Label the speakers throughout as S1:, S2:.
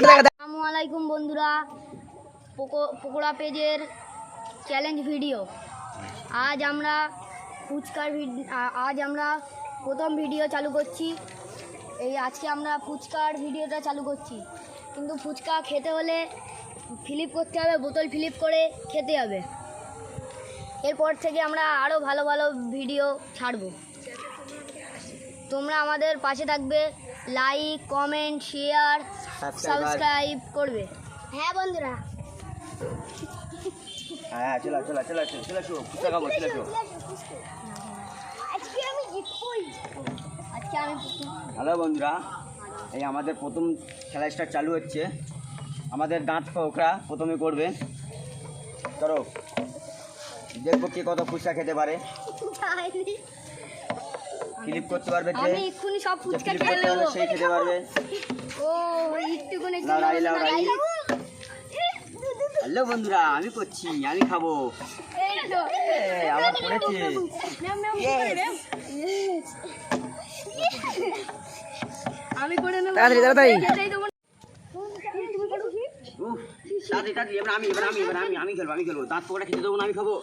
S1: আসসালামাইকুম বন্ধুরা, পকোড়া পেজের চ্যালেঞ্জ ভিডিও। আজ আমরা প্রথম ভিডিও চালু করছি। আজকে আমরা ফুচকার ভিডিওটা চালু করছি, কিন্তু ফুচকা খেতে হলে ফিলিপ করতে হবে, বোতল ফিলিপ করে খেতে হবে। এরপর থেকে আমরা আরও ভালো ভালো ভিডিও ছাড়ব। তোমরা আমাদের পাশে থাকবে, লাইক, কমেন্ট, শেয়ার, সাবস্ক্রাইব করবে। হ্যাঁ বন্ধুরা,
S2: হ্যালো বন্ধুরা, এই আমাদের প্রথম খেলা স্টার্ট চালু হচ্ছে। আমাদের দাঁত পোকরা প্রথমে করবে। চলো দেখবো কে কত ফুচকা খেতে পারে। ফিলিপ করতে পারবে,
S1: আমি এক্ষুনি সব ফুচকা খেয়ে নেব,
S2: সেই খেতে পারবে।
S1: ও একটুখানি।
S2: হ্যালো বন্ধুরা, আমি করছি, আমি খাবো। আমার পড়েছে,
S1: আমি করে নেব।
S2: আমি খেলবো। দাঁত পোকরা খেতে দেবো না, আমি খাবো।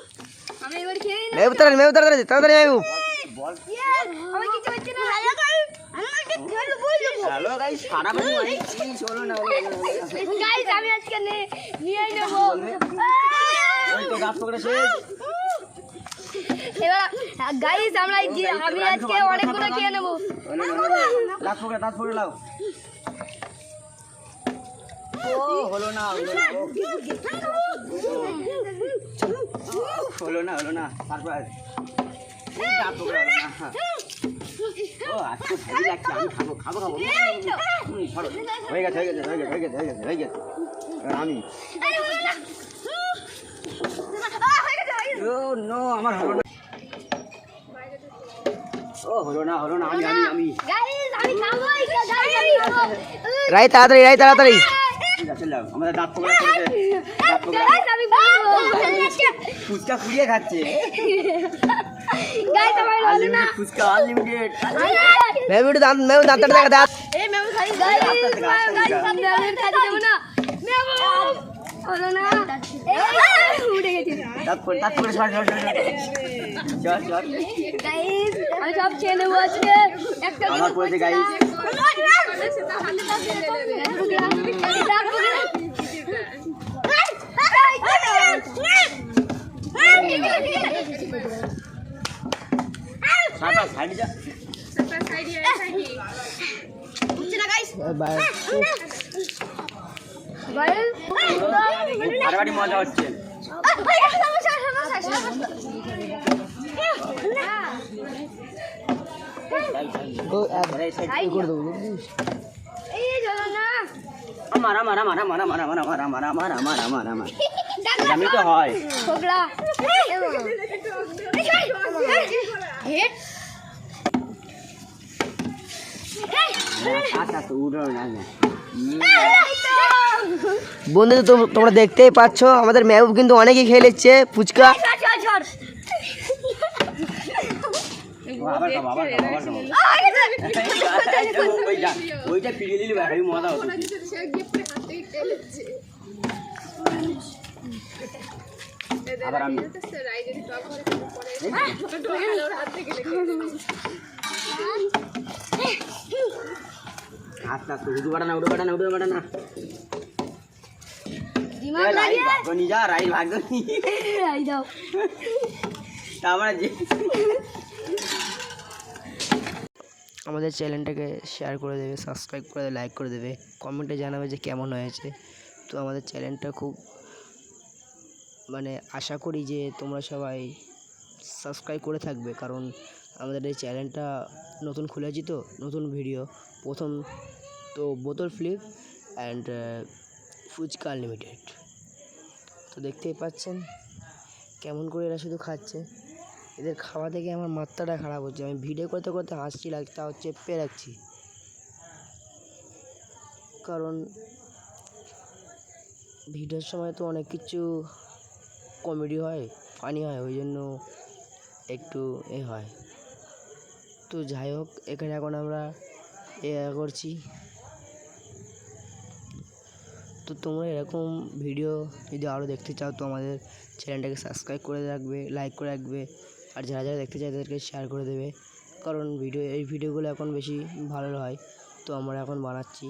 S1: আমি এবার খেয়ে নিই।
S2: হ্যালো গাইস, সারা বাড়ি চলো না
S1: গাইস, আমি আজকে নিয়ে নেব।
S2: ওই তো দাঁত পোকরা শেষ।
S1: এবার গাইস, আমি আজকে অনেকগুলো খেয়ে নেব।
S2: দাঁত পোকরা লাও। ও হলো না তারপর দাঁত পোকরা হলো না। ও আজকে ভালো লাগছে, আমি খাবো। হয়ে গেছে। আমি আমার হলো না। ও হলো না আমি
S3: রাই তাড়াতাড়ি
S2: আমাদের দাঁত পোকরা করেছে। ফুচকা ফুরিয়ে খাচ্ছে। ফুচকা আনলিমিটেড।
S1: আমি সব খেয়ে নেবো আজকে।
S2: আমার পড়েছে গাইস। মজা হচ্ছে। আমি তো হয়
S3: বন্ধু, তোমরা দেখতেই পাচ্ছ আমাদের মেহবুব কিন্তু অনেকই খেয়ে নিচ্ছে ফুচকা।
S2: ওইটা ফিরিয়ে দিলি ভাই, মজা হতো। আবার আমি আস্তে উঠু কাটা না। রাইট ভাগ্য
S3: আমাদের চ্যানেলটাকে শেয়ার করে দেবে, সাবস্ক্রাইব করে দেবে, লাইক করে দেবে, কমেন্টে জানাবে যে কেমন হয়েছে। তো আমাদের চ্যানেলটা খুব আশা করি যে তোমরা সবাই সাবস্ক্রাইব করে থাকবে, কারণ আমাদের এই চ্যানেলটা নতুন খুলেছি, তো নতুন ভিডিও প্রথম। তো বোতল ফ্লিপ অ্যান্ড ফুচকা আনলিমিটেড। তো দেখতেই পাচ্ছেন কেমন করে এরা শুধু খাচ্ছে। এদের খাওয়া দেখে আমার মাথাটা খারাপ হচ্ছে। আমি ভিডিও করতে করতে হাসছি, তাও চেপে রাখছি, কারণ ভিডিওর সময় তো অনেক কিছু কমেডি হয়, ফানি হয়, ওই জন্য একটু হয়। তো তো যাই হোক, এখানে এখন আমরা করছি। তো তোমরা এরকম ভিডিও যদি আরও দেখতে চাও তো আমাদের চ্যানেলটাকে সাবস্ক্রাইব করে রাখবে, লাইক করে রাখবে, আর যারা যারা দেখতে চায় তাদেরকে শেয়ার করে দেবে। কারণ এই ভিডিওগুলো এখন বেশি ভালো হয়, তো আমরা এখন বানাচ্ছি।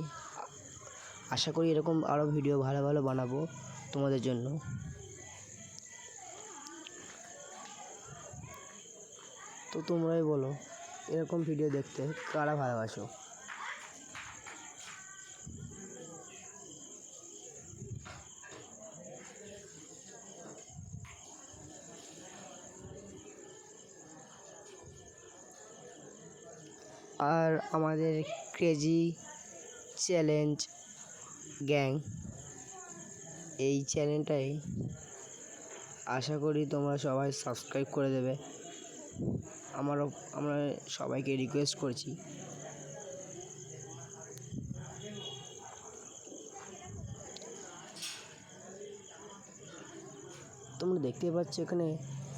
S3: আশা করি এরকম আরও ভিডিও ভালো ভালো বানাবো তোমাদের জন্য। তো তোমরাই বলো এরকম ভিডিও দেখতে কারা ভালোবাসো। আর আমাদের ক্রেজি চ্যালেঞ্জ গ্যাং এই চ্যানেলটাই আশা করি তোমরা সবাই সাবস্ক্রাইব করে দেবে। আমরা সবাইকে রিকোয়েস্ট করছি। তোমরা দেখতে পাচ্ছ এখানে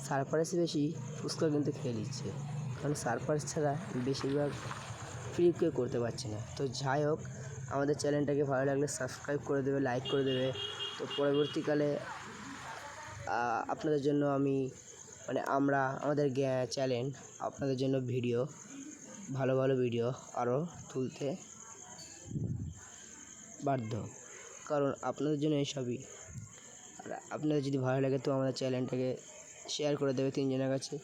S3: সারপ্রাইজ বেশি ফুচকা কিন্তু খেয়ে নিচ্ছে, কারণ সারপ্রাইজ ছাড়া বেশিরভাগ ফ্রি কেউ করতে পারছে না। তো যাই হোক, আমাদের চ্যানেলটাকে ভালো লাগলে সাবস্ক্রাইব করে দেবে, লাইক করে দেবে। তো পরবর্তীকালে আপনাদের জন্য আমাদের চ্যানেল আপনাদের জন্য ভালো ভালো ভিডিও আরও তুলতে বাধ্য, কারণ আপনাদের জন্য এইসবই। আর আপনাদের যদি ভালো লাগে তো আমাদের চ্যানেলটাকে শেয়ার করে দেবে 3 জনের কাছে।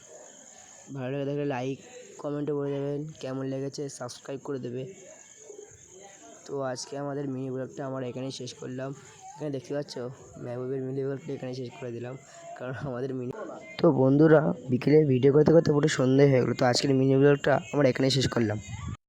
S3: ভালো লেগে থাকলে লাইক কমেন্টে বলে দেবেন কেমন লেগেছে, সাবস্ক্রাইব করে দেবে। তো আজকে আমাদের মিনি ব্লগটা আমরা এখানেই শেষ করলাম। এখানে দেখতে পাচ্ছ মেহবুবের মিনি ব্লগটা এখানেই শেষ করে দিলাম, কারণ আমাদের তো বন্ধুরা বিকেলে ভিডিও করতে করতে পুরো সন্ধ্যে হয়ে গেলো। তো আজকের মিনি ব্লগটা আমরা এখানেই শেষ করলাম।